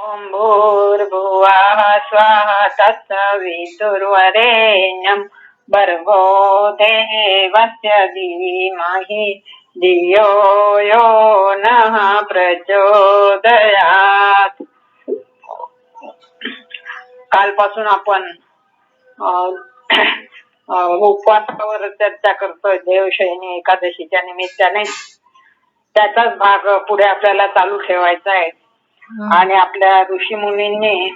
ओम भूर्भुवः स्वः तत्सवितुर्वरेण्यं भर्गो देवस्य धीमहि धियो यो नः प्रचोदयात्. कालपासून आपण उपवासावर चर्चा करतोय देवशयनी एकादशीच्या निमित्ताने. त्याचाच भाग पुढे आपल्याला चालू ठेवायचा आहे. आणि आपल्या ऋषी मुनींनी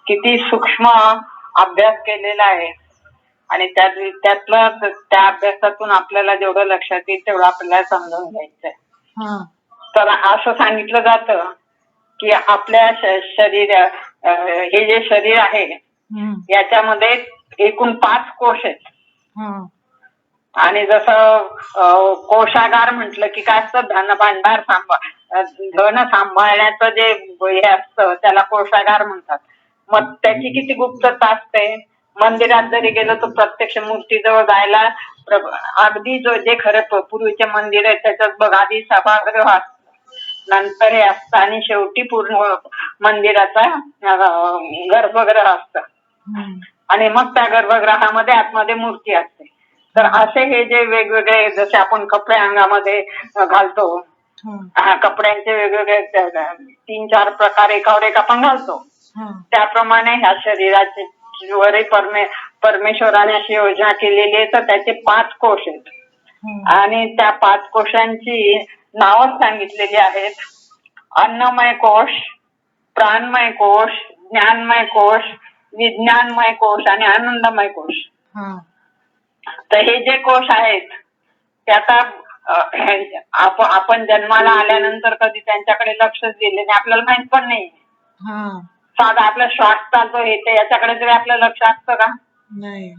किती सूक्ष्म अभ्यास केलेला आहे आणि त्यातलं त्या अभ्यासातून आपल्याला जेवढं लक्षात येईल तेवढं आपल्याला समजून घ्यायचंय. तर असं सांगितलं जातं की आपल्या शरीर हे जे शरीर आहे याच्यामध्ये एकूण 5 कोश आहेत. आणि जसं कोशागार म्हटलं की काय असतं, धन भांडार धन सांभाळण्याचं जे हे असतं त्याला कोशागार म्हणतात. मग त्याची किती गुप्तता असते. मंदिरात जरी गेलो तर प्रत्यक्ष मूर्तीजवळ जायला अगदी जे खरे पूर्वीचे मंदिर आहे त्याच्यात बघ आधी सभागृह असतं, नंतर हे असतं आणि शेवटी पूर्ण मंदिराचा गर्भगृह असतं. आणि मग त्या गर्भगृहामध्ये आतमध्ये मूर्ती असते. तर असे हे जे वेगवेगळे जसे आपण कपडे अंगामध्ये घालतो, कपड्यांचे वेगवेगळे 3-4 प्रकार एकावर एक आपण घालतो, त्याप्रमाणे ह्या शरीराचे वरही परमेश्वराने अशी योजना केलेली आहे. तर त्याचे 5 कोश आहेत आणि त्या 5 कोशांची नावं सांगितलेली आहेत. अन्नमय कोश, प्राणमय कोश, ज्ञानमय कोश, विज्ञानमय कोश आणि आनंदमय कोश. तर हे जे कोश आहेत ते आता आपण जन्माला आल्यानंतर कधी त्यांच्याकडे लक्षच दिले नाही, आपल्याला माहित पण नाही. साधा आपला श्वास चालतो हे ते याच्याकडे तरी आपलं लक्ष असतं का? नाही.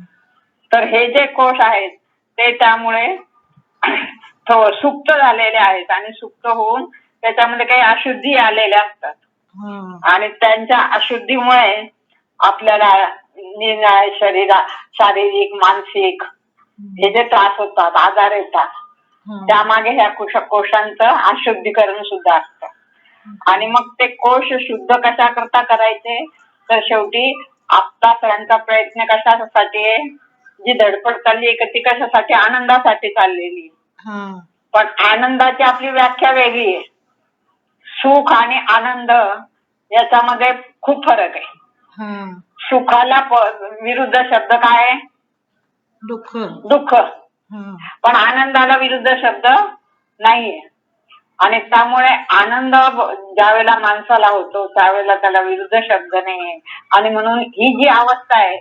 तर हे जे कोश आहेत ते त्यामुळे सुप्त झालेले आहेत आणि सुप्त होऊन त्याच्यामध्ये काही अशुद्धी आलेल्या असतात. आणि त्यांच्या अशुद्धीमुळे आपल्याला निराळे शारीरिक मानसिक हे जे त्रास होतात, आजार येतात, त्यामागे ह्या कोशांचं अशुद्धीकरण सुद्धा असतं. आणि मग ते कोश शुद्ध कशा करता करायचे, तर शेवटी आपला सगळ्यांचा प्रयत्न कशासाठी आहे, जी धडपड चालली आहे ती कशासाठी, आनंदासाठी चाललेली. पण आनंदाची आपली व्याख्या वेगळी आहे. सुख आणि आनंद याच्यामध्ये खूप फरक आहे. सुखाला विरुद्ध शब्द काय आहे? दुःख. दुःख. पण आनंदाला विरुद्ध शब्द नाहीये. आणि त्यामुळे आनंद ज्यावेळेला माणसाला होतो त्यावेळेला त्याला विरुद्ध शब्द नाहीये. आणि म्हणून ही जी अवस्था आहे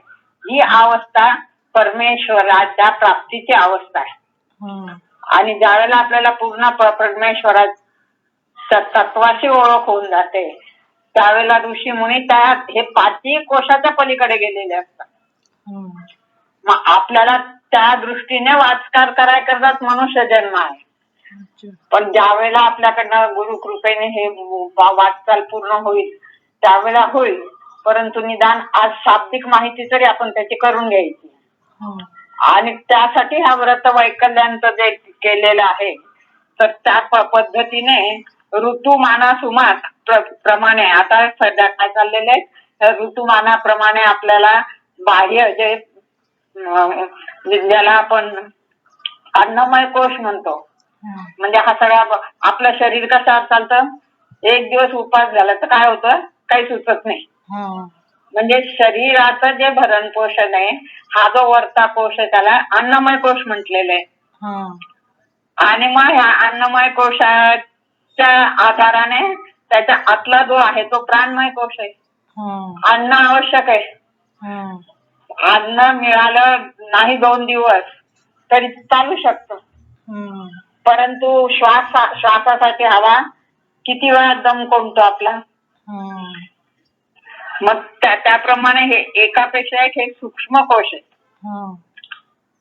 ही अवस्था परमेश्वराच्या प्राप्तीची अवस्था आहे. आणि ज्यावेळेला आपल्याला पूर्ण परमेश्वराच्या तत्वाची ओळख होऊन जाते त्यावेळेला ऋषी मुनी हे 5ही कोशाच्या पलीकडे गेलेले असतात. मग आपल्याला त्या दृष्टीने वाचकार करायकरताच मनुष्य जन्म आहे. पण ज्या वेळेला आपल्याकडनं गुरुकृपेने हे वाटचाल पूर्ण होईल त्यावेळेला होईल. परंतु निदान आज शाब्दिक माहिती तरी आपण त्याची करून घ्यायची. आणि त्यासाठी हा व्रत वैकल्यांचं जे केलेलं आहे तर त्या पद्धतीने ऋतुमानासुमात प्रमाणे आता सध्या काय चाललेलं आहे, ऋतुमानाप्रमाणे आपल्याला बाह्य जे ज्याला आपण अन्नमय कोश म्हणतो, म्हणजे हा सगळा आपलं शरीर कशावर चालतं, एक दिवस उपास झाला तर काय होतं, काही सुचत नाही. म्हणजे शरीराचं जे भरण पोषण आहे हा जो वरचा कोश आहे त्याला अन्नमय कोश म्हटलेलं आहे. आणि मग ह्या अन्नमय कोशाच्या आधाराने त्याच्या आतला जो आहे तो प्राणमय कोश आहे. अन्न आवश्यक आहे. अन्न मिळालं नाही 2 दिवस तरी चालू शकतं. परंतु श्वासासाठी हवा किती वेळा दम कोंबतो आपला. मग त्याप्रमाणे हे एकापेक्षा एक हे सूक्ष्म कोश आहेत.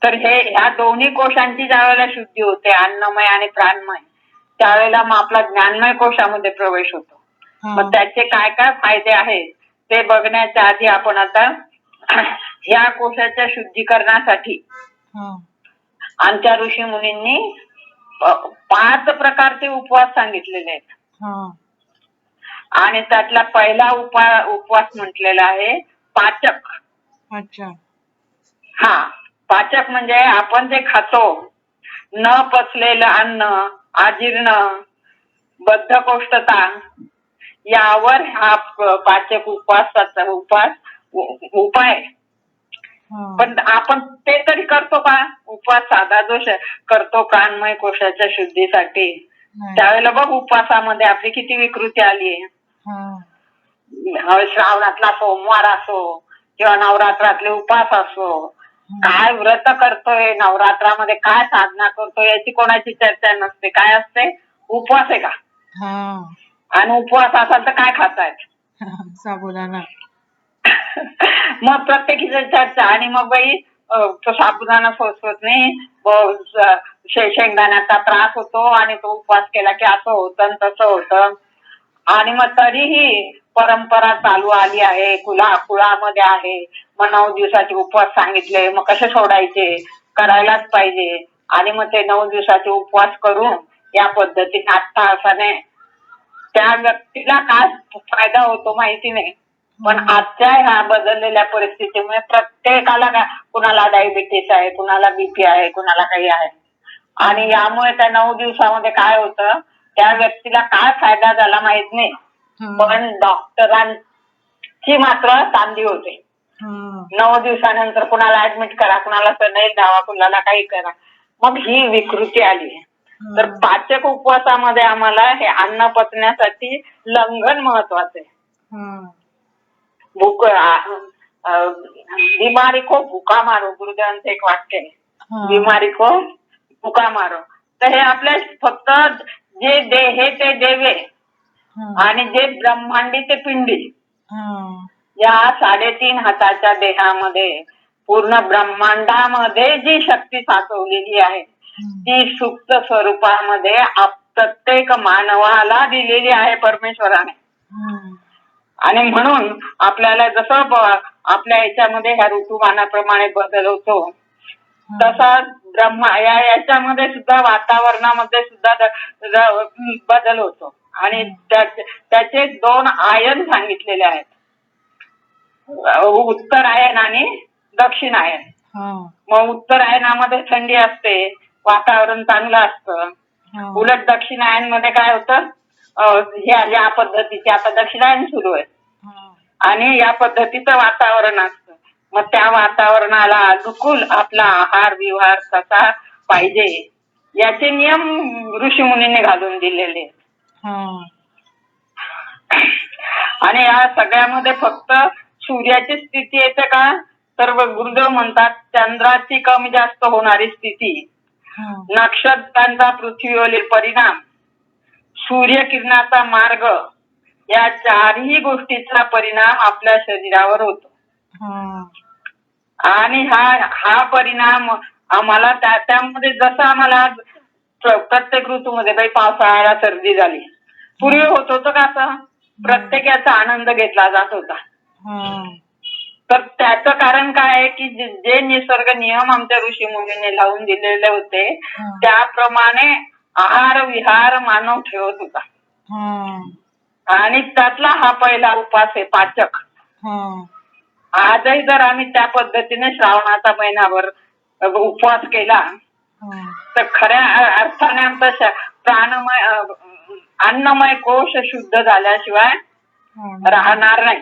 तर ह्या दोन्ही कोशांची ज्या वेळेला शुद्धी होते अन्नमय आणि प्राणमय त्यावेळेला मग आपला ज्ञानमय कोशामध्ये प्रवेश होतो. मग त्याचे काय काय फायदे आहेत ते बघण्याच्या आधी आपण आता ह्या कोशाच्या शुद्धीकरणासाठी आमच्या ऋषी मुनींनी 5 प्रकारचे उपवास सांगितलेले आहेत. आणि त्यातला पहिला उपवास म्हटलेला आहे पाचक. अच्छा. हा, पाचक म्हणजे आपण जे खातो न पचलेलं अन्न, अजीर्ण, बद्धकोष्ठता यावर हा पाचक उपवासाचा उपाय. पण आपण ते तरी करतो का? उपवास साधा जो करतो प्राणमय कोशाच्या शुद्धीसाठी, त्यावेळेला बघ उपवासामध्ये आपली किती विकृती आली आहे. श्रावणातला सोमवार असो किंवा नवरात्रातले उपवास असो, काय व्रत करतोय, नवरात्रामध्ये काय साधना करतोय याची कोणाची चर्चा नसते. काय असते? उपवास आहे का? आणि उपवास असाल तर काय खातायत? साबुदाणा. मग प्रत्येकीची चर्चा. आणि मग बाई तो साबुदाणा सोसत नाही, शेंगदाण्याचा त्रास होतो आणि तो उपवास केला की असं होतं तसं होतं. आणि मग तरीही परंपरा चालू आली आहे, कुळामध्ये आहे. मग 9 दिवसाचे उपवास सांगितले, मग कसे सोडायचे? करायलाच पाहिजे. आणि मग ते 9 दिवसाचे उपवास करून या पद्धतीने अट्टहासाने त्या व्यक्तीला काय फायदा होतो माहिती नाही. पण आजच्या ह्या बदललेल्या परिस्थितीमुळे प्रत्येकाला कुणाला डायबिटीस आहे, कुणाला बीपी आहे, कुणाला काही आहे. आणि यामुळे त्या 9 दिवसामध्ये काय होतं, त्या व्यक्तीला काय फायदा झाला माहित नाही, पण डॉक्टरांची मात्र तांदी होते. 9 दिवसानंतर कुणाला ऍडमिट करा, कुणाला सनईल धावा, कुणाला काही करा. मग ही विकृती आली. तर पाचक उपवासामध्ये आम्हाला हे अन्न पचण्यासाठी लंघन महत्वाचं आहे. बिमारी को भुका मारो, गुरुदेवांचं एक वाक्य आहे. बिमारी को भुका मारो. तर हे आपल्या फक्त जे देहे ते देवे आणि जे ब्रह्मांडी ते पिंडी, या 3.5 हाताच्या देहामध्ये पूर्ण ब्रह्मांडामध्ये जी शक्ती साचवलेली आहे ती सुप्त स्वरूपामध्ये प्रत्येक मानवाला दिलेली आहे परमेश्वराने. आणि म्हणून आपल्याला जसं आपल्या याच्यामध्ये ह्या ऋतुमानाप्रमाणे बदल होतो, तसा याच्यामध्ये सुद्धा वातावरणामध्ये सुद्धा बदल होतो. आणि त्याचे 2 आयन सांगितलेले आहेत, उत्तरायण आणि दक्षिणायन. मग उत्तरायणामध्ये थंडी असते, वातावरण चांगलं असतं. उलट दक्षिणायनमध्ये काय होतं, या पद्धतीचे आता दक्षिणायन सुरू आहे आणि या पद्धतीचं वातावरण असतं. मग त्या वातावरणाला अनुकूल आपला आहार विहार कसा पाहिजे याचे नियम ऋषीमुनींनी घालून दिलेले आहेत. आणि या सगळ्यामध्ये फक्त सूर्याची स्थिती येते का, तर गुरुदेव म्हणतात चंद्राची कमी जास्त होणारी स्थिती, नक्षत्रांचा पृथ्वीवरील परिणाम, सूर्यकिरणाचा मार्ग, या 4ही गोष्टीचा परिणाम आपल्या शरीरावर होतो. आणि हा परिणाम आम्हाला त्यामध्ये जसं आम्हाला प्रत्येक ऋतूमध्ये काही पावसाळ्याला सर्दी झाली, पूर्वी होत होतं का असं? प्रत्येकाचा आनंद घेतला जात होता. तर त्याचं कारण काय आहे की जे निसर्ग नियम आमच्या ऋषी मुनींनी लावून दिलेले होते त्याप्रमाणे आहार विहार मानव ठेवत होता. आणि त्यातला हा पहिला उपवास आहे पाचक. आजही जर आम्ही त्या पद्धतीने श्रावणाचा महिनाभर उपवास केला तर खऱ्या अर्थाने आमचा प्राणमय अन्नमय कोश शुद्ध झाल्याशिवाय राहणार नाही.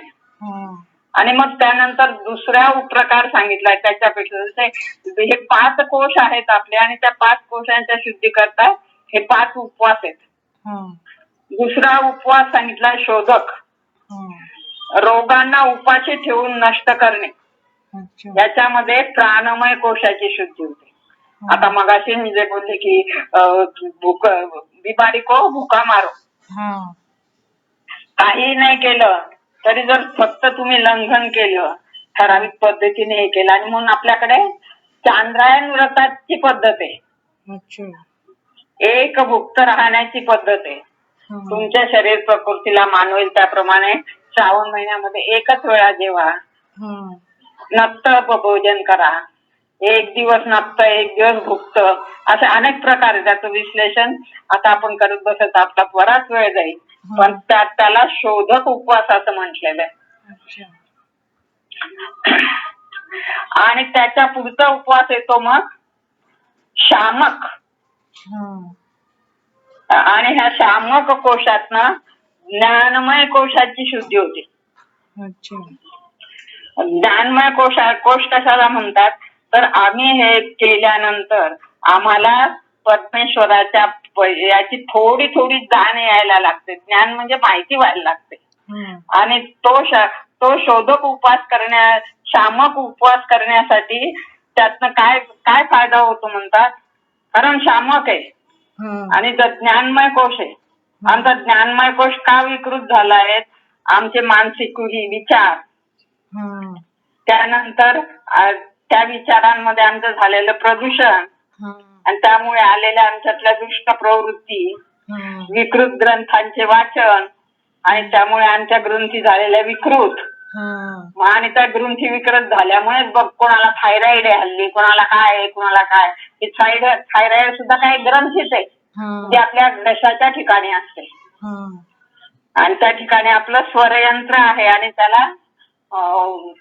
आणि मग त्यानंतर दुसरा प्रकार सांगितलाय त्याच्यापेक्षा, हे 5 कोश आहेत आपले आणि त्या 5 कोशांच्या शुद्धी करता हे 5 उपवास आहेत. दुसरा उपवास सांगितलाय शोधक, रोगांना उपाशी ठेवून नष्ट करणे. याच्यामध्ये प्राणमय कोशाची शुद्धी होते. आता मगाशी मी जे बोलले की बिमारी को भुका मारो, काही नाही केलं तरी जर फक्त तुम्ही लंघन केलं, ठराविक पद्धतीने हे केलं, आणि म्हणून आपल्याकडे चांद्रायण व्रताची पद्धत आहे, एक भुक्त राहण्याची पद्धत आहे. तुमच्या शरीर प्रकृतीला मानवेल त्याप्रमाणे श्रावण महिन्यामध्ये एकच वेळा जेवा, नक्त भोजन करा, 1 दिवस नक्त 1 दिवस भुक्त, असे अनेक प्रकार आहे. त्याचं विश्लेषण आता आपण करत बसत आपला बराच वेळ जाईल. पण त्याला शोधक उपवास असं म्हटलेलं आहे. अच्छा. आणि त्याच्या पुढचा उपवास येतो मग शामक. आणि ह्या शामक कोशातनं ज्ञानमय कोशाची शुद्धी होते. अच्छा. ज्ञानमय कोश कशाला म्हणतात, तर आम्ही हे केल्यानंतर आम्हाला परमेश्वराच्या याची थोडी थोडी जाण यायला लागते. ज्ञान म्हणजे माहिती व्हायला लागते. आणि तो शोधक उपवास शामक उपवास करण्यासाठी त्यातनं काय फायदा होतो म्हणतात, कारण शामक आहे आणि ज्ञानमय कोश आहे. आमचा ज्ञानमय कोश का विकृत झाला आहे, आमचे मानसिक विचार, त्यानंतर त्या विचारांमध्ये आमचं झालेलं प्रदूषण आणि त्यामुळे आलेल्या आमच्यातल्या दुष्ट प्रवृत्ती, विकृत ग्रंथांचे वाचन आणि त्यामुळे आमच्या ग्रंथी झालेल्या विकृत. आणि त्या ग्रंथी विकृत झाल्यामुळेच बघ कोणाला थायरॉइड आहे हल्ली, कोणाला काय आहे, कोणाला काय. थायरॉइड सुद्धा काही ग्रंथीच आहे जे आपल्या घशाच्या ठिकाणी असते. आणि त्या ठिकाणी आपलं स्वरयंत्र आहे आणि त्याला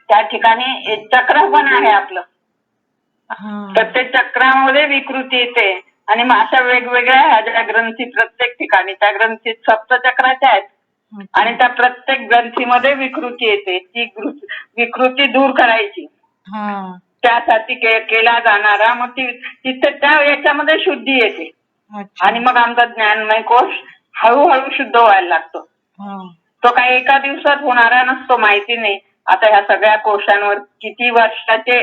त्या ठिकाणी चक्र पण आहे आपलं. तर ते चक्रामध्ये विकृती येते आणि मग अशा वेगवेगळ्या ह्या ज्या ग्रंथी प्रत्येक ठिकाणी त्या ग्रंथीत सप्तचक्राच्या आहेत आणि त्या प्रत्येक ग्रंथीमध्ये विकृती येते. ती विकृती दूर करायची त्यासाठी केला जाणारा मग तिथे त्या याच्यामध्ये शुद्धी येते. आणि मग आमचा ज्ञानमय कोश हळूहळू शुद्ध व्हायला लागतो. तो काही एका दिवसात होणारा नसतो, माहिती नाही. आता ह्या सगळ्या कोशांवर किती वर्षाचे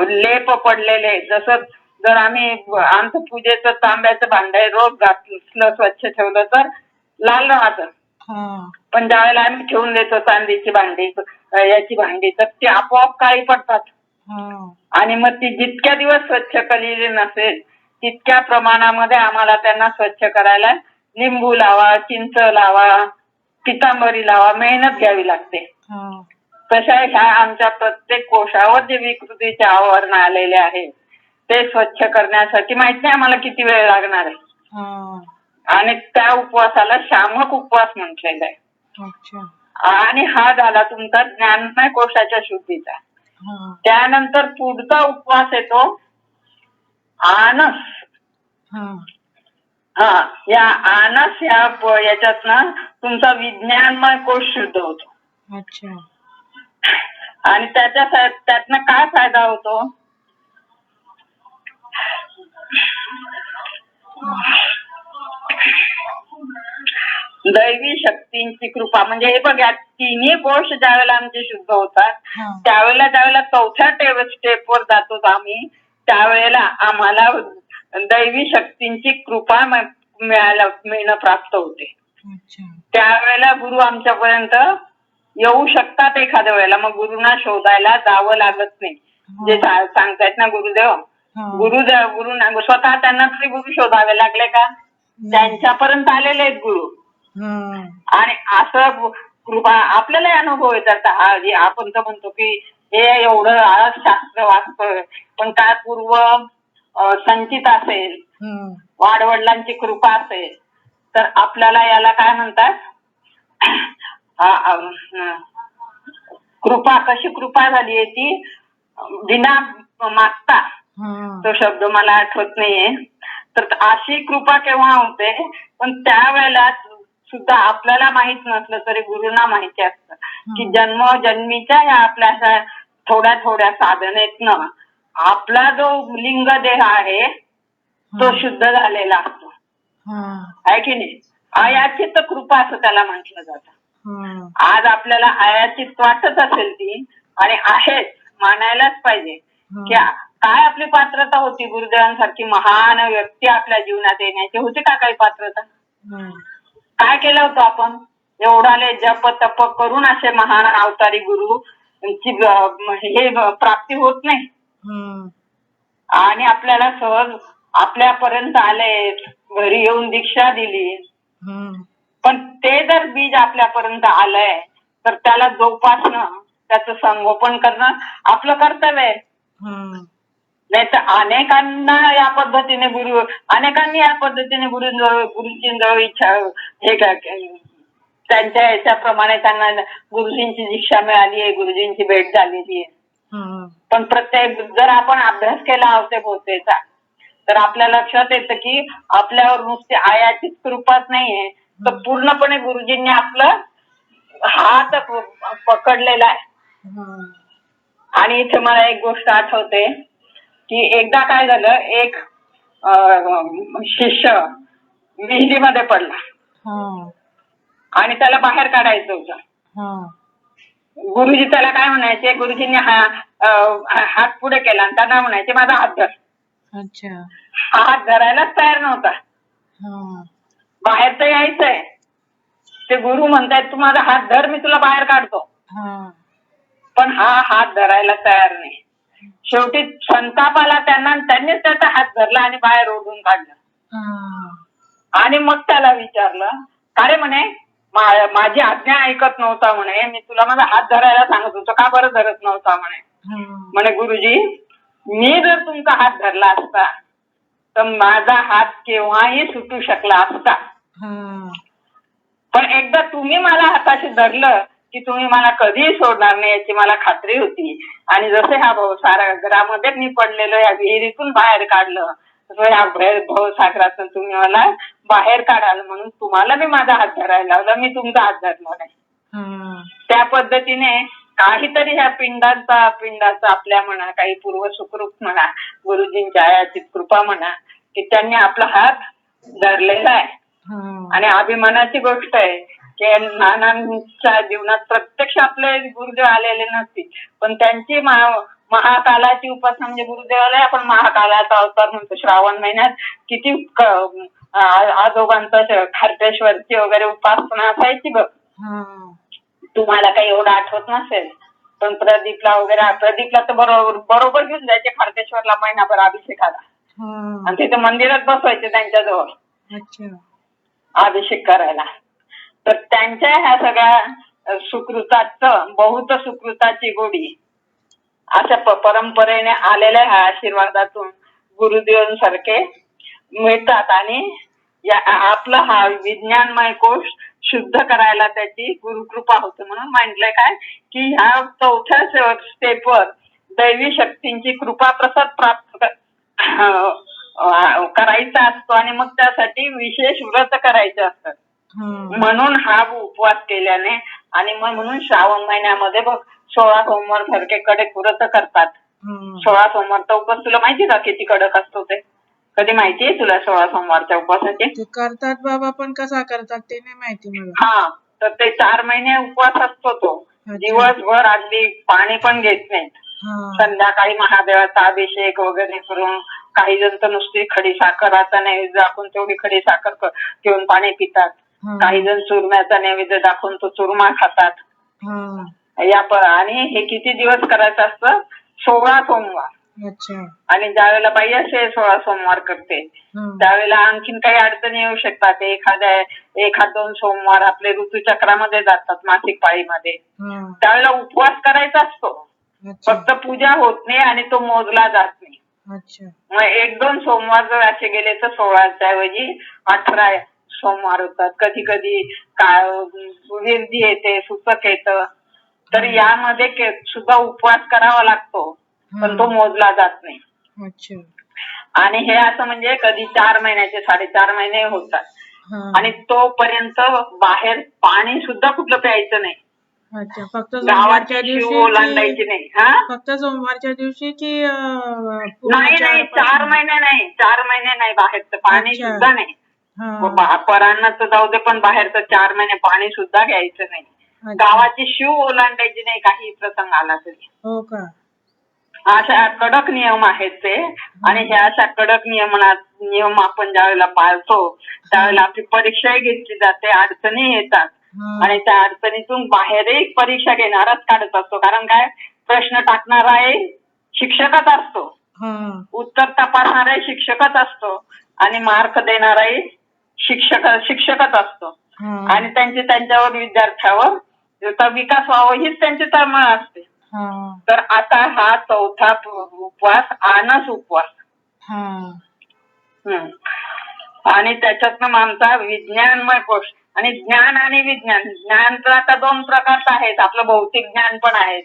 लेप पडलेले. जसं जर आम्ही आमचं पूजेचं तांब्याचं भांड रोज घातलं स्वच्छ ठेवलं तर लाल राहतं. पण ज्यावेळेला आम्ही ठेवून देतो चांदीची भांडी याची भांडी तर ती आपोआप काळी पडतात. आणि मग ती जितक्या दिवस स्वच्छ केलेली नसेल तितक्या प्रमाणामध्ये आम्हाला त्यांना स्वच्छ करायला लिंबू लावा, चिंच लावा, पितांबरी लावा, मेहनत घ्यावी लागते. तशा ह्या आमच्या प्रत्येक कोशावर जे विकृतीचे आवरण आलेले आहे ते स्वच्छ करण्यासाठी माहित नाही आम्हाला किती वेळ लागणार आहे. आणि त्या उपवासाला शामक उपवास म्हटलेला आहे. आणि हा झाला तुमचा ज्ञानमय कोशाच्या शुद्धीचा. त्यानंतर पुढचा उपवास येतो आनस. या आनस याच्यातनं तुमचा विज्ञानमय कोश शुद्ध होतो. आणि त्यातनं काय फायदा होतो, दैवी शक्तींची कृपा. म्हणजे हे बघा तिन्ही कोश ज्यावेळेला आमचे शुद्ध होतात ज्यावेळेला चौथ्या स्टेपवर जातो आम्ही त्यावेळेला आम्हाला दैवी शक्तींची कृपा मिळणं प्राप्त होते. त्यावेळेला गुरु आमच्यापर्यंत येऊ शकतात एखाद्या वेळेला. मग गुरुंना शोधायला जावं लागत नाही. जे सांगतायत ना गुरुदेव, गुरु स्वतः त्यांना तरी गुरु शोधावे लागले का, त्यांच्यापर्यंत आलेले आहेत गुरु. आणि असं कृपा आपल्याला अनुभव येतात. आपण तर म्हणतो की हे एवढं आळस शास्त्र वाचतोय, पण काय पूर्व संचित असेल, वाडवडिलांची कृपा असेल तर आपल्याला याला काय म्हणतात, कृपा. कशी कृपा झालीये ती, विना मागता. तो शब्द मला आठवत नाहीये. तर अशी कृपा केव्हा होते, पण त्यावेळेला सुद्धा आपल्याला माहित नसलं तरी गुरुंना माहिती असतं की जन्मोजन्मीच्या या आपल्या थोड्या थोड्या साधनेतनं आपला जो लिंग देह आहे तो शुद्ध झालेला असतो. आहे की नाही. आयाचित कृपा असं त्याला म्हटलं जातं. आज आपल्याला आयाचित वाटत असेल ती, आणि आहेच, मानायलाच पाहिजे की काय आपली पात्रता होती. गुरुदेवांसारखी महान व्यक्ती आपल्या जीवनात येण्याची होती का काही पात्रता. काय केलं होतं आपण, एवढाले जप तप करून असे महान अवतारी गुरु हे प्राप्ती होत नाही. आणि आपल्याला सहज आपल्यापर्यंत आले, घरी येऊन दीक्षा दिली. पण ते जर बीज आपल्यापर्यंत आलंय तर त्याला जोपासणं, त्याचं संगोपन करणं आपलं कर्तव्य आहे. नाही तर अनेकांनी या पद्धतीने गुरुजींजवळ इच्छा हे त्यांच्या याच्याप्रमाणे त्यांना गुरुजींची दीक्षा मिळाली आहे, गुरुजींची भेट झालेली आहे. पण प्रत्येक जर आपण अभ्यास केला अवते-भोवतेचा तर आपल्या लक्षात येतं की आपल्यावर नुसती आयाचीच कृपाच नाहीये, तर पूर्णपणे गुरुजींनी आपलं हात पकडलेला आहे. आणि इथे मला एक गोष्ट आठवते की एकदा काय झालं, एक शिष्य विहिरीमध्ये पडला आणि त्याला बाहेर काढायचं होतं. गुरुजी त्याला काय म्हणायचे, गुरुजींनी हात पुढे केला आणि त्यांना म्हणायचे माझा हात धर. हा हात धरायलाच तयार नव्हता. बाहेर तर यायचंय, ते गुरु म्हणतायत तू माझा हात धर, मी तुला बाहेर काढतो. पण हा हात धरायला तयार नाही. शेवटी संताप आला त्यांना, त्यांनीच त्याचा हात धरला आणि बाहेर ओढून काढलं. आणि मग त्याला विचारलं, का रे म्हणे माझी आज्ञा ऐकत नव्हता म्हणे, मी तुला माझा हात धरायला सांगत होतो, का बरं धरत नव्हता म्हणे. म्हणे गुरुजी, मी जर तुमचा हात धरला असता तर माझा हात केव्हाही सुटू शकला असता. पण एकदा तुम्ही मला हाताशी धरलं की तुम्ही मला कधीही सोडणार नाही याची मला खात्री होती. आणि जसे हा भवसागरामध्ये मी पडलेलो या विहिरीतून बाहेर काढलं, तसं या भवसागरातून तुम्ही मला बाहेर काढाल म्हणून तुम्हाला मी माझा हात धरायला लावला, मी तुमचा हात धरला नाही. त्या पद्धतीने काहीतरी ह्या पिंडाचा आपल्या म्हणा, काही पूर्व सुकृत म्हणा, गुरुजींच्या आयाची कृपा म्हणा की त्यांनी आपला हात धरलेला आहे. आणि अभिमानाची गोष्ट आहे की नानांच्या जीवनात प्रत्यक्ष आपले गुरुदेव आलेले नसतील, पण त्यांची महाकालाची उपासना, म्हणजे गुरुदेवाला आपण महाकालाचा अवतार म्हणतो. श्रावण महिन्यात किती आजोबांचं खारटेश्वरची वगैरे उपासना असायची बघ. तुम्हाला काही एवढं आठवत नसेल, पण प्रदीपला तर बरोबर घेऊन जायचे खारटेश्वरला महिनाभर अभिषेकाला. आणि तिथे मंदिरात बसवायचे त्यांच्याजवळ अभिषेक करायला. तर त्यांच्या ह्या सगळ्या सुकृताचं, बहुत सुकृताची गोडी अशा परंपरेने आलेल्या ह्या आशीर्वादातून गुरुदेवांसारखे मिळतात. आणि आपला हा विज्ञानमय कोश शुद्ध करायला त्याची गुरुकृपा होते. म्हणून म्हटलंय काय की ह्या 4थ्या स्टेपवर दैवी शक्तींची कृपा प्रसाद प्राप्त करायचा असतो आणि मग त्यासाठी विशेष व्रत करायचे असतात. म्हणून हा उपवास केल्याने, आणि मग म्हणून श्रावण महिन्यामध्ये बघ 16 सोमवार सारखे कडक व्रत करतात. 16 सोमवारचा उपवास तुला माहिती का किती कडक असतो ते? कधी माहितीये तुला 16 सोमवारच्या उपवासाचे? करतात बाबा, पण कसा करतात ते नाही माहिती मला. हा, तर ते 4 महिने उपवास असतो तो. दिवसभर अगदी पाणी पण घेत नाहीत. संध्याकाळी महादेवाचा अभिषेक वगैरे करून, काही जण तर नुसती खडी साखराचा नैवेद्य दाखवून तेवढी खडी साखर घेऊन पाणी पितात. काही जण चुरम्याचा नैवेद्य दाखवून तो चुरमा खातात. आणि हे किती दिवस करायचं असतं? 16 सोमवार. आणि ज्यावेळेला बाई असे 16 सोमवार करते त्यावेळेला आणखीन काही अडचणी येऊ शकतात. एखाद 2 सोमवार आपले ऋतुचक्रामध्ये जातात, मासिक पाळीमध्ये, त्यावेळेला उपवास करायचा असतो. फक्त पूजा होत नाही आणि तो मोजला जात नाही. मग 1-2 सोमवार जर असे गेले तर 16च्या ऐवजी 18 सोमवार होतात. कधी कधी विरधी येते, सुतक येतं, तर यामध्ये सुद्धा उपवास करावा लागतो, पण तो मोजला जात नाही. आणि हे असं म्हणजे कधी 4 महिन्याचे 4.5 महिने होतात. आणि तोपर्यंत बाहेर पाणी सुद्धा कुठलं प्यायचं नाही. फक्त सोमवारच्या दिवशी ओलांडायची नाही. फक्त सोमवारच्या दिवशी की नाही 4 महिने नाही, 4 महिने नाही बाहेरचं पाणी सुद्धा नाही. परांना तर जाऊ दे, पण बाहेरचं 4 महिने पाणी सुद्धा घ्यायचं नाही. गावाची शिव ओलांडायची नाही काही प्रसंग आला तरी. हो का? अशा कडक नियम आहेत ते. आणि ह्या अशा कडक नियम आपण ज्यावेळेला पाळतो त्यावेळेला आपली परीक्षाही घेतली जाते, अडचणी येतात. आणि त्या अडचणीतून बाहेरही परीक्षा घेणाराच काढत असतो. कारण काय, प्रश्न टाकणारा शिक्षकच असतो, उत्तर तपासणाराही शिक्षकच असतो आणि मार्क देणाराही शिक्षकच असतो. आणि त्यांच्यावर विद्यार्थ्यावर विकास व्हावं हीच त्यांची तळमळ असते. हा तर आता हा चौथा उपवास आनस उपवास. हा हम्म. आणि त्याच्यातनं आमचा विज्ञानमय कोश आणि ज्ञान आणि विज्ञान. ज्ञान तर आता दोन प्रकारचं आहेत. आपलं भौतिक ज्ञान पण आहे.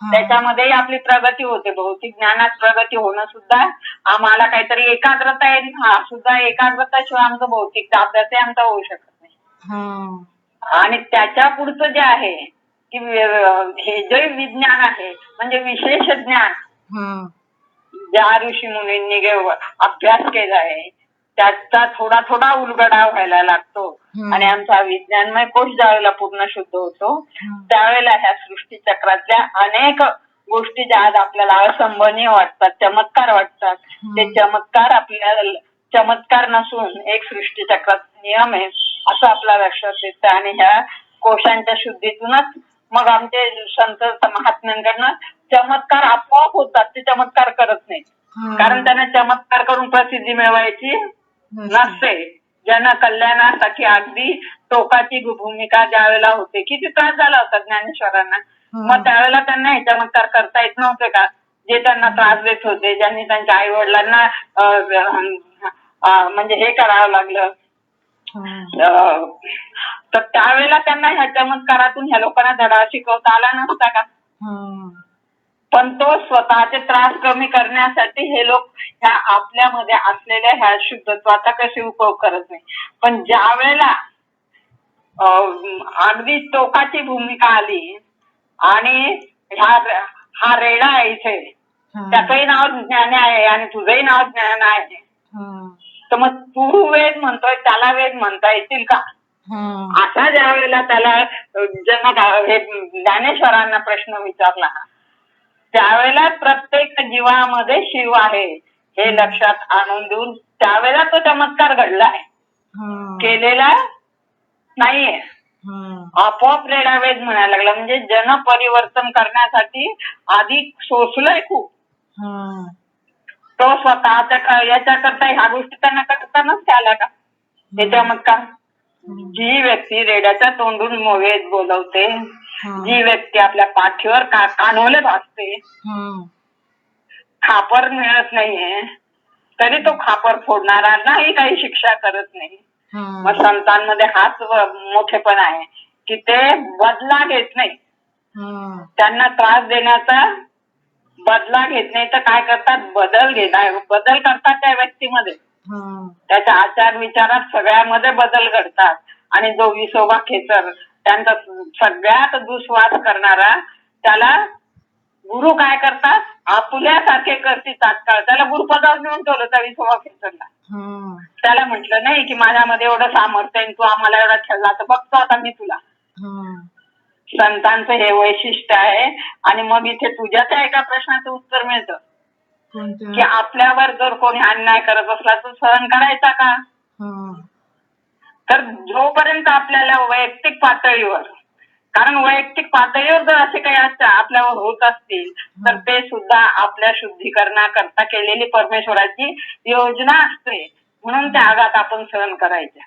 हा त्याच्यामध्येही आपली प्रगती होते. भौतिक ज्ञानात प्रगती होणं सुद्धा आम्हाला काहीतरी एकाग्रता आहे. हा सुद्धा एकाग्रताशिवाय आमचं भौतिक अभ्यासही आमचा होऊ शकत नाही. हा आणि त्याच्या पुढचं जे आहे की हे जे विज्ञान आहे म्हणजे विशेष ज्ञान हा ज्या ऋषी मुनींनी अभ्यास केला आहे त्याचा थोडा थोडा उलगडा व्हायला लागतो. आणि आमचा विज्ञानमय कोश ज्यावेळेला पूर्ण शुद्ध होतो त्यावेळेला ह्या सृष्टी चक्रातल्या अनेक गोष्टी ज्या आज आपल्याला असंभवनीय वाटतात, चमत्कार वाटतात, ते चमत्कार आपल्याला चमत्कार नसून एक सृष्टी चक्राचा नियम आहे असं आपल्या लक्षात येतं. आणि ह्या कोशांच्या शुद्धीतूनच मग आमचे संत महात्म्यांकडनं चमत्कार आपोआप होतात. ते चमत्कार करत नाहीत. कारण त्यांना चमत्कार करून प्रसिद्धी मिळवायची नसते. ज्यांना कल्याणासाठी अगदी टोकाची भूमिका ज्यावेळेला होते. किती त्रास झाला होता ज्ञानेश्वरांना. मग त्यावेळेला त्यांना हे चमत्कार करता येत नव्हते का? जे त्यांना त्रास देत होते, ज्यांनी त्यांच्या आई वडिलांना म्हणजे हे करावं लागलं. तर त्यावेळेला त्यांना ह्या चमत्कारातून ह्या लोकांना धडा शिकवता आला नसता का? पण तो स्वतःचे त्रास कमी करण्यासाठी हे लोक ह्या आपल्यामध्ये असलेल्या ह्या शुद्धत्वाचा कसे उपयोग करत नाही. पण ज्या वेळेला अगदी टोकाची भूमिका आली आणि हा रेडा आहे इथे, त्याचंही नाव ज्ञान आहे आणि तुझंही नाव ज्ञान आहे, तर मग तू वेद म्हणतोय त्याला वेद म्हणता येतील का? असा ज्या वेळेला त्याला हे ज्ञानेश्वरांना प्रश्न विचारला त्यावेळेला प्रत्येक जीवामध्ये शिव आहे हे लक्षात आणून देऊन त्यावेळेला तो चमत्कार घडलाय, केलेला नाहीये. आपोआप रेडावेद म्हणायला लागला. म्हणजे जन परिवर्तन करण्यासाठी आधी सोसलंय खूप. तो स्वतः याच्याकरता ह्या गोष्टी त्यांना करतानाच आल्या का? हे चमत्कार. जी व्यक्ती रेड्याच्या तोंडून वेद बोलवते, जी व्यक्ती आपल्या पाठीवर कानोले भासते, खापर मिळत नाहीये तरी तो खापर फोडणारा नाही, काही शिक्षा करत नाही. मग संतांमध्ये हाच मोठेपणा आहे की ते बदला घेत नाही. त्यांना त्रास देण्याचा बदला घेत नाही तर काय करतात, बदल करतात त्या व्यक्तीमध्ये. त्याच्या आचार विचारात सगळ्यामध्ये बदल घडतात. आणि जो विसोबा खेचर त्यांचा सगळ्यात दुस्वास करणारा त्याला गुरु काय करतात, आपुल्यासारखे करते तात्काळ. त्याला गुरुपदावर नेऊन ठेवलं त्या विसोबा खेचरला. त्याला म्हटलं नाही की माझ्यामध्ये एवढं सामर्थ्य आहे, तू आम्हाला एवढा ठेवला तर बघतो आता मी तुला. संतांचं हे वैशिष्ट्य आहे. आणि मग इथे तुझ्या एका प्रश्नाचं उत्तर मिळतं की आपल्यावर जर कोणी अन्याय करत असला तर सहन करायचा का? तर जोपर्यंत आपल्याला वैयक्तिक पातळीवर, कारण वैयक्तिक पातळीवर जर असे काही आपल्यावर होत असतील तर ते सुद्धा आपल्या शुद्धीकरणाकरता केलेली परमेश्वराची योजना असते. म्हणून त्या आघात आपण सहन करायच्या.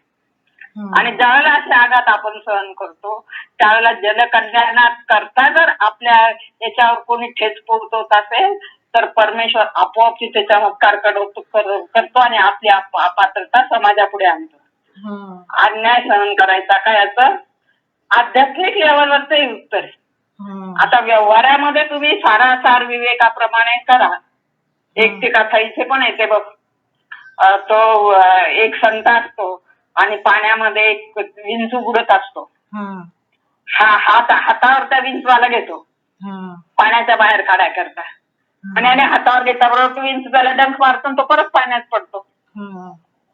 आणि ज्यावेळेला असे आघात आपण सहन करतो त्यावेळेला जलकल्याणात करता जर आपल्या याच्यावर कोणी ठेच पोहोचवत असेल तर परमेश्वर आपोआप तिथे चमत्कार करतो आणि आपली पात्रता समाजापुढे आणतो. अन्याय सहन करायचा का, याचं आध्यात्मिक लेवलवरचं उत्तर आहे. आता व्यवहारामध्ये तुम्ही सारासार विवेकाप्रमाणे करा. एक ती कथा इथे पण येते बघ. तो एक संत असतो आणि पाण्यामध्ये एक विंचू बुडत असतो. हातावर त्या विंचवाला घेतो पाण्याच्या बाहेर काढायकरता. आणि हातावर घेताबरोबर तो विंचू त्याला डंख मारतो तो परत पाण्यात पडतो.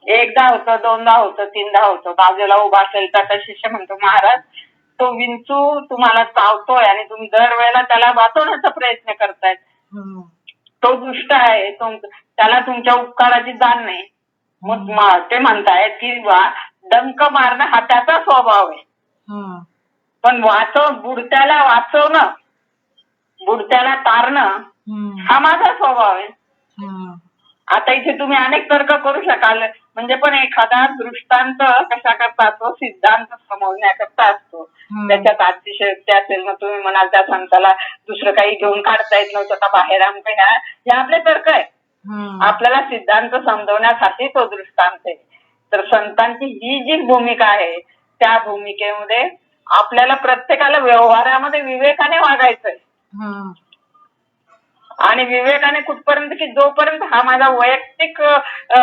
एकदा होतं, दोनदा होतं, तीनदा होतं. बाजूला उभा असेल तर शिष्य म्हणतो, महाराज तो विंचू तुम्हाला चावतोय आणि तुम्ही दरवेळेला त्याला वाचवण्याचा प्रयत्न करतायत. तो दुष्ट आहे, त्याला तुमच्या उपकाराची जाण नाही. मग ते म्हणतायत की डंक मारणं हा त्याचा स्वभाव आहे, पण बुडत्याला वाचवणं, बुडत्याला तारणं हा माझा स्वभाव आहे. आता इथे तुम्ही अनेक तर्क करू शकाल म्हणजे पण एखादा दृष्टांत कशा करता असतो, सिद्धांत समजण्याकरता असतो. त्याच्यात अतिशयोक्ती असेल, मग तुम्ही म्हणाल त्या संताला दुसरं काही घेऊन काढता येत नव्हतं का बाहेर, आमचं हे आपले तर्क आहे. आपल्याला सिद्धांत समजवण्यासाठी तो दृष्टांत आहे. तर संतांची ही जी भूमिका आहे त्या भूमिकेमध्ये आपल्याला प्रत्येकाला व्यवहारामध्ये विवेकाने वागायचंय. आणि विवेकाने कुठपर्यंत की जोपर्यंत हा माझा वैयक्तिक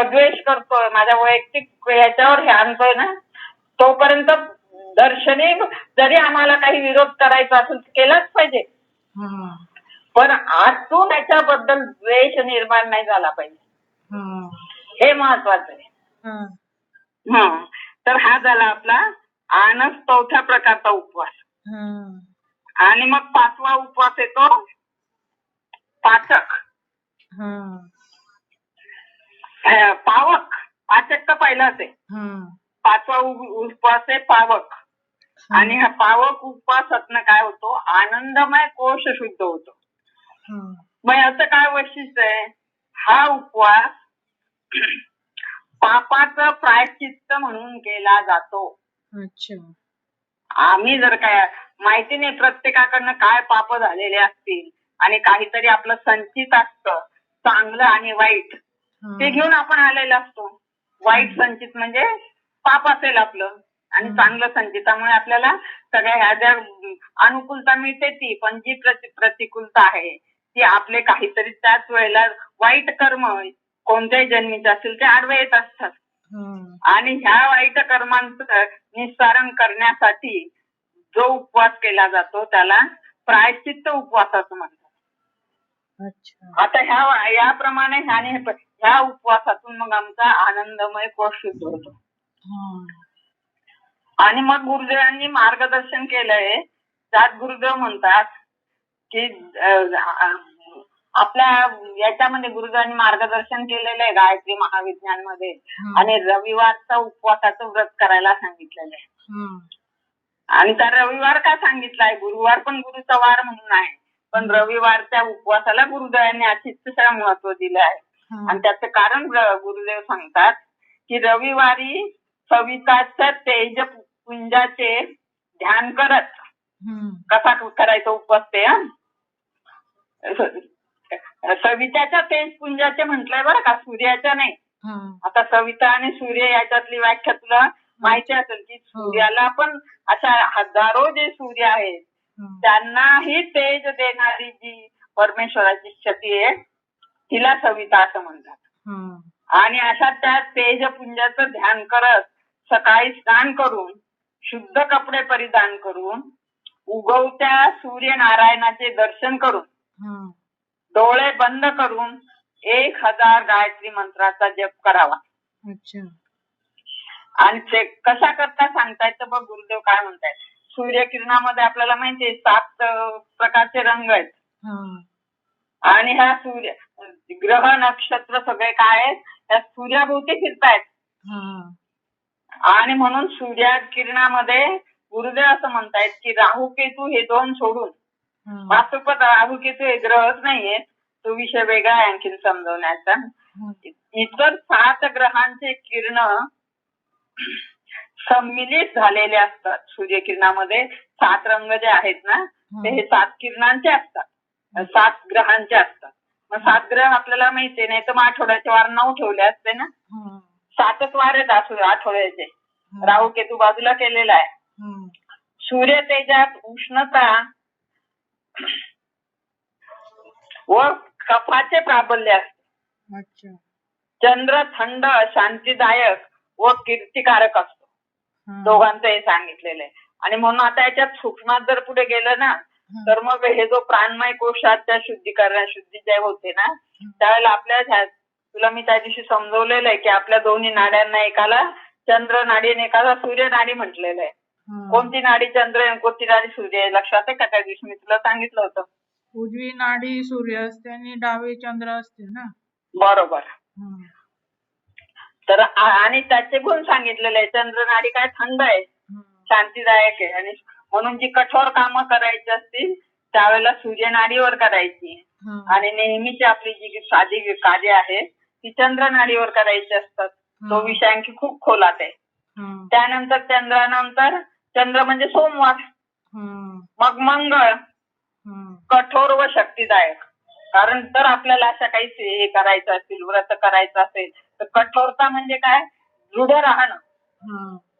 द्वेष करतोय, माझ्या वैयक्तिक याच्यावर हे आणतोय ना, तोपर्यंत दर्शनी जरी आम्हाला काही विरोध करायचा असेल केलाच पाहिजे. पण आतून त्याच्याबद्दल द्वेष निर्माण नाही झाला पाहिजे. हे महत्वाचं आहे. तर हा झाला आपला आणस चौथ्या प्रकारचा उपवास. आणि मग 5वा उपवास येतो पाचक. पावक. पाचक तर पहिलाच आहे. 5वा उपवास आहे पावक. आणि हा पावक उपवासातनं काय होतो, आनंदमय कोश शुद्ध होतो. मग याचं काय वैशिष्ट्य आहे, हा उपवास पापाचं प्रायश्चित्त म्हणून केला जातो. आम्ही जर काय माहिती नाही प्रत्येकाकडनं काय पाप झालेले असतील आणि काहीतरी आपलं संचित असतं चांगलं आणि वाईट, ते घेऊन आपण आलेलो असतो. वाईट संचित म्हणजे पाप असेल आपलं, आणि चांगलं संचितामुळे आपल्याला सगळ्या ह्या ज्या अनुकूलता मिळते ती, पण जी प्रतिकूलता आहे ती आपले काहीतरी त्याच वेळेला वाईट कर्म कोणत्याही जन्मीचे असेल ते आडवे येत असतात. आणि ह्या वाईट कर्मांचं निस्सारण करण्यासाठी जो उपवास केला जातो त्याला प्रायश्चित्त उपवास असं म्हणतात. आता याप्रमाणे ह्या उपवासातून मग आमचा आनंदमय कोश शुद्ध होतो. आणि मग गुरुदेवांनी मार्गदर्शन केलंय, त्यात गुरुदेव म्हणतात की आपल्या याच्यामध्ये गुरुदेवांनी मार्गदर्शन केलेलं आहे गायत्री महाविज्ञान मध्ये, आणि रविवारचा उपवासाचं व्रत करायला सांगितलेलं आहे. आणि त्या रविवार का सांगितलाय, गुरुवार पण गुरुचा वार म्हणून आहे, पण रविवारच्या उपवासाला गुरुदेवांनी अतिशय महत्व दिलं आहे. आणि त्याचं कारण गुरुदेव सांगतात की रविवारी सविताच्या तेजपुंजाचे ध्यान करत कसा करायचा उपवास ते, सविताच्या तेजपुंजाचे म्हटलंय बरं का, सूर्याच्या नाही. आता सविता आणि सूर्य याच्यातली व्याख्या तुला माहिती असेल की सूर्याला पण अशा हजारो जे सूर्य आहेत त्यांनाही तेज देणारी जी परमेश्वराची शक्ती आहे तिला सविता असं म्हणतात. आणि अशा त्या तेजपुंजाचं ध्यान करत सकाळी स्नान करून शुद्ध कपडे परिधान करून उगवत्या सूर्यनारायणाचे दर्शन करून डोळे बंद करून 1000 गायत्री मंत्राचा जप करावा. आणि ते कशा करता सांगतायत तर बघ गुरुदेव काय म्हणतायत, सूर्यकिरणामध्ये आपल्याला माहितीये 7 प्रकारचे रंग आहेत. आणि ह्या सूर्य ग्रह नक्षत्र सगळे काय आहेत त्या सूर्याभोवती फिरतायत. आणि म्हणून सूर्यकिरणामध्ये गुरुदेव असं म्हणतायत की राहू केतू हे 2 सोडून, वास्तविक राहू केतू हे ग्रहच नाहीये, तो विषय वेगळा आहे आणखीन समजवण्याचा. इतर 7 ग्रहांचे किरण सम्मिलित झालेले असतात. सूर्यकिरणामध्ये 7 रंग जे आहेत ना ते हे 7 किरणांचे असतात, 7 ग्रहांचे असतात. मग 7 ग्रह आपल्याला माहितीये, नाही तर मग आठवड्याचे वार 9 ठेवले असते ना, 7च वार आहेत आठवड्याचे. राहू केतू बाजूला केलेला आहे. सूर्य तेजात उष्णता व कफाचे प्राबल्य असते. चंद्र थंड शांतीदायक व कीर्तिकारक असतो. दोघांचं हे सांगितलेलं आहे. आणि म्हणून आता याच्यात सूक्ष्मात जर पुढे गेलं ना तर मग हे जो प्राणमय कोशाच्या शुद्धी जे होते ना त्यावेळेला आपल्या तुला मी त्या दिवशी समजवलेलं आहे की आपल्या दोन्ही नाड्यांना एकाला चंद्र नाडी आणि एकाला सूर्य नाडी म्हटलेलं आहे. कोणती नाडी चंद्र आणि कोणती नाडी सूर्य, लक्षात आहे का? त्या दिवशी मी तुला सांगितलं होतं. उजवी नाडी सूर्य असते आणि डावी चंद्र असते ना. बरोबर. तर आणि त्याचे गुण सांगितलेले आहे. चंद्र नाडी काय थंड आहे, शांतीदायक आहे, आणि म्हणून जी कठोर कामं करायची असतील त्यावेळेला सूर्य नाडीवर करायची, आणि नेहमीची आपली जी साधी कार्य आहे ती चंद्र नाडीवर करायची असतात. तो विषय आणखी खूप खोलात आहे. त्यानंतर चंद्रानंतर चंद्र म्हणजे सोमवार, मग मंगळ, कठोर व शक्तिदायक. कारण तर आपल्याला अशा काही हे करायचं असेल, व्रत करायचं असेल तर कठोरता म्हणजे काय, दृढ राहणं.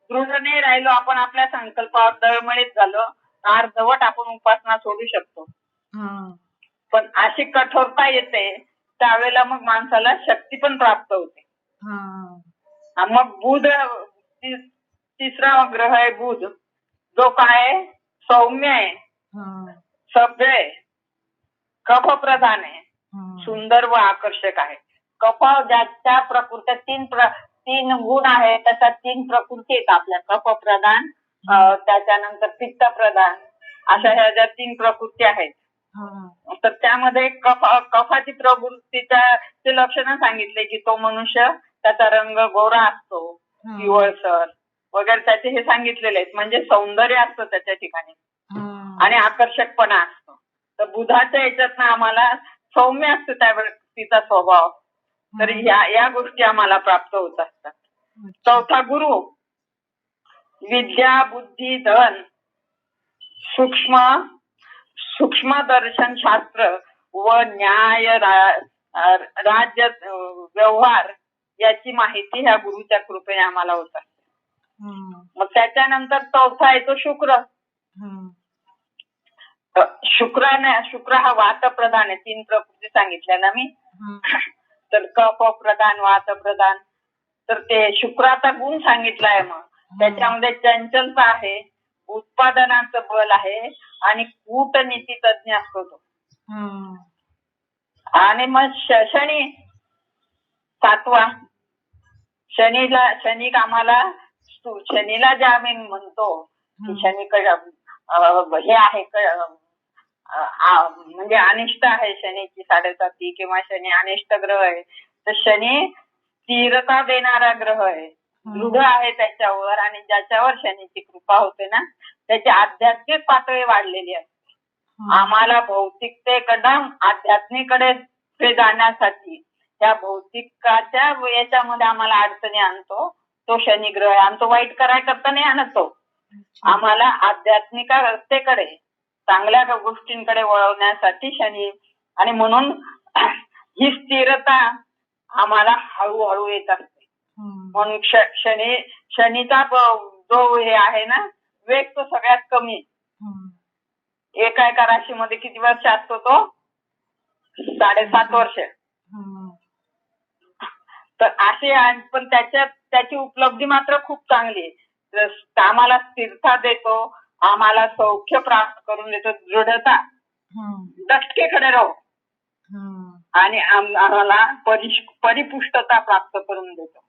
दृढ नाही राहिलो आपण आपल्या संकल्पावर दळमळीत झालो, अर्धवट आपण उपासना सोडू शकतो. पण अशी कठोरता येते त्यावेळेला मग माणसाला शक्ती पण प्राप्त होते. मग बुध तिसरा ग्रह आहे बुध, जो काय सौम्य आहे, सभ्य आहे, कफ प्रधान आहे, सुंदर व आकर्षक आहे. कफ ज्याच्या प्रकृत्या तीन गुण आहेत, त्याच्या 3 प्रकृती आहेत आपल्या, कफ प्रधान, त्याच्यानंतर पित्त प्रधान, अशा ह्या ज्या 3 प्रकृती आहेत. तर त्यामध्ये कफाची प्रवृत्तीचे लक्षण सांगितले की तो मनुष्य, त्याचा रंग गोरा असतो, पिवळसर वगैरे त्याचे हे सांगितलेले आहेत. म्हणजे सौंदर्य असतं त्याच्या ठिकाणी आणि आकर्षकपणा असतो. तर बुधाच्या याच्यातनं आम्हाला सौम्य असतो त्या व्यक्तीचा स्वभाव. तर या गोष्टी आम्हाला प्राप्त होत असतात. चौथा गुरु, विद्या, बुद्धी, धन, सूक्ष्म दर्शन शास्त्र व न्याय, राज्य व्यवहार याची माहिती ह्या गुरुच्या कृपेने आम्हाला होत असते. मग त्याच्यानंतर चौथा आहे तो शुक्र. शुक्र हा वात प्रधान आहे. 3 प्रकृती सांगितल्या ना मी. तर कफ प्रधान, वात प्रधान. तर ते शुक्राचा गुण सांगितलाय. मग त्याच्यामध्ये चंचलता आहे, उत्पादनाचं बल आहे आणि कूटनीती तज्ञ असतो तो. आणि मग शनी 7वा, शनी आम्हाला, शनीला जे आम्ही म्हणतो की शनी हे आहे म्हणजे अनिष्ट आहे, शनीची 7.5 किंवा शनी अनिष्ट ग्रह आहे. तर शनी स्थिरता देणारा ग्रह आहे, दृढ आहे त्याच्यावर, आणि ज्याच्यावर शनीची कृपा होते ना त्याची आध्यात्मिक पातळी वाढलेली असते. आम्हाला भौतिकतेकडून आध्यात्मिकडे जाण्यासाठी त्या भौतिकाच्या याच्यामध्ये आम्हाला अडचणी आणतो तो शनी ग्रह आहे. आणि तो वाईट करायकरता नाही आणतो, आम्हाला आध्यात्मिक रस्तेकडे, चांगल्या गोष्टींकडे वळवण्यासाठी शनी. आणि म्हणून ही स्थिरता आम्हाला हळूहळू येत असते. म्हणून शनीचा जो हे आहे ना वेग, तो सगळ्यात कमी. एका राशीमध्ये किती वर्ष असतो तो, 7.5 वर्ष. तर असे, पण त्याची उपलब्धी मात्र खूप चांगली आहे. आम्हाला स्थिरता देतो, आम्हाला सौख्य प्राप्त करून देतो, दृढता, दक्षतेकडे राहू, आणि आम्हाला परिपुष्टता प्राप्त करून देतो.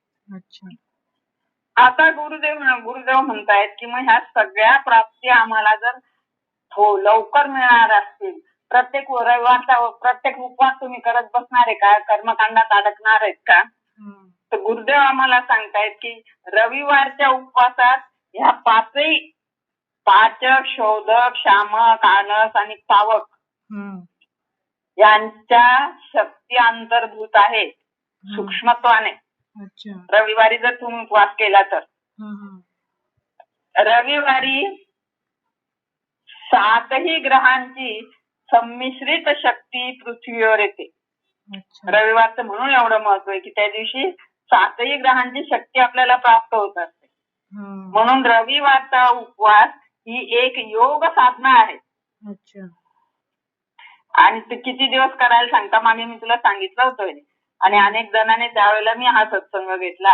आता गुरुदेव म्हणतायत की मग ह्या सगळ्या प्राप्ती आम्हाला जर लवकर मिळणार असतील, प्रत्येक उपवास तुम्ही करत बसणार आहे का, कर्मकांडात अडकणार आहेत का? तर गुरुदेव आम्हाला सांगतायत की रविवारच्या उपवासात ह्या 5ही, पाचक, शोधक, शामक, आनस आणि पावक यांच्या शक्ती अंतर्भूत आहे सूक्ष्मत्वाने. रविवारी जर तुम्ही उपवास केला तर रविवारी 7ही ग्रहांची संमिश्रित शक्ती पृथ्वीवर येते. रविवारचं म्हणून एवढं महत्व आहे की त्या दिवशी 7ही ग्रहांची शक्ती आपल्याला प्राप्त होत असते. म्हणून रविवारचा उपवास ही एक योग साधना आहे. आणि ते किती दिवस करायला सांगता मागे मी तुला सांगितलं होतं. आणि अनेक जणांनी त्यावेळेला मी हा सत्संग घेतला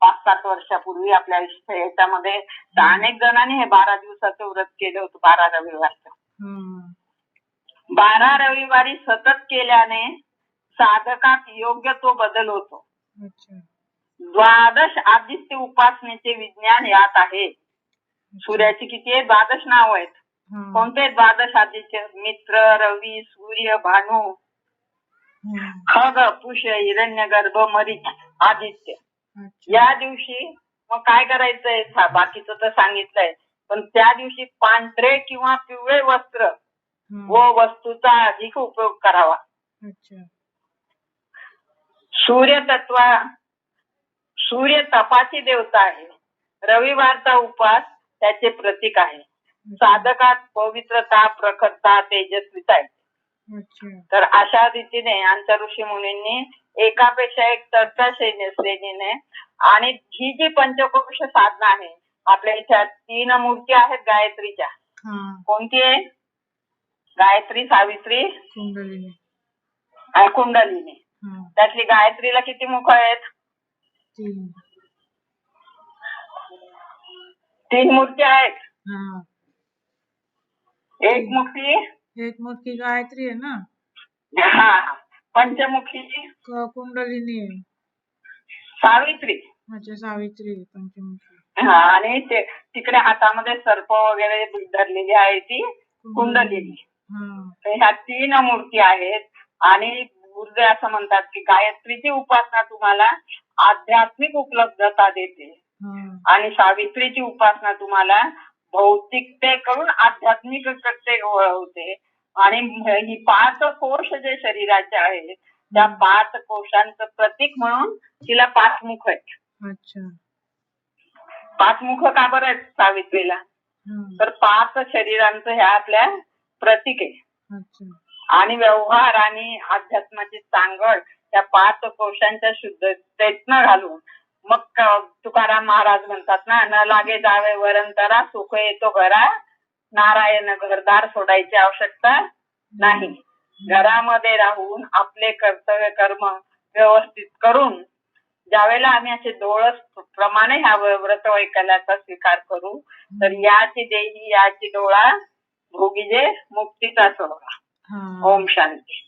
5-7 वर्षापूर्वी आपल्या ह्याच्यामध्ये. अनेक जणांनी हे 12 दिवसाचं व्रत केलं होतं, 12 रविवारचं. 12 रविवारी सतत केल्याने साधकात योग्य तो बदल होतो. 12 आदित्य उपासनेचे विज्ञान यात आहे. सूर्याची किती आहे, 12 नाव आहेत. कोणते 12 आदित्य? मित्र, रवी, सूर्य, भानू, खग, पुष, हिरण्यगर्भ, मरीच, आदित्य. या दिवशी मग काय करायचंय, बाकीचं तर सांगितलंय, पण त्या दिवशी पांढरे किंवा पिवळे वस्त्र व वस्तूचा अधिक उपयोग करावा. सूर्य तपाची देवता आहे. रविवारचा उपवास त्याचे प्रतीक आहे. साधकात पवित्रता, प्रखरता, तेजस्विता आहे. अच्छा. तर अशा रीतीने आमच्या ऋषी मुनींनी एकापेक्षा एक चर्चा श्रेणीने आणि ही जी पंचकोश साधना आहे, आपल्या इथे 3 मूर्ती आहेत गायत्रीच्या. हा. कोणती आहे? गायत्री, सावित्री, कुंडलिनी. कुंडलिनी. हा. त्यातली गायत्रीला किती मुख आहेत? 3. 3 मूर्ती आहेत. हा. एक मुखी, एक मूर्ती गायत्री आहे ना. हा. पंचमुखी कुंडलिनी आहे. सावित्री. अच्छा, सावित्री आहे पंचमुखी. हा, आणि ते तिकडे हातामध्ये सर्प वगैरे धरलेली आहे ती कुंडलिनी. हा. तर ह्या 3 मूर्ती आहेत. आणि गुरुदेव असं म्हणतात की गायत्रीची उपासना तुम्हाला आध्यात्मिक उपलब्धता देते आणि सावित्रीची उपासना तुम्हाला भौतिकतेकडून आध्यात्मिकते वळवते. आणि ही 5 कोश जे शरीराचे आहेत त्या 5 कोशांचं प्रतीक म्हणून तिला 5 मुख आहेत. अच्छा. 5 मुख का बरं आहेत सावित्रीला? तर 5 शरीरांचं ह्या आपल्या प्रतीक आहे. अच्छा. आणि व्यवहार आणि अध्यात्माची सांगड त्या 5 कोशांच्या शुद्धतेतनं घालून मग तुकाराम महाराज म्हणतात ना, न लागे जावे वरंतरा, सुख येतो घरा, नारायण घरदार सोडायची आवश्यकता नाही. घरामध्ये राहून आपले कर्तव्य कर्म व्यवस्थित करून ज्यावेळेला आम्ही असे डोळस प्रमाणे ह्या व्रत वैकल्याचा स्वीकार करू तर याची देही याची डोळा भोगीजे मुक्तीचा सोहळा. ओम शांती.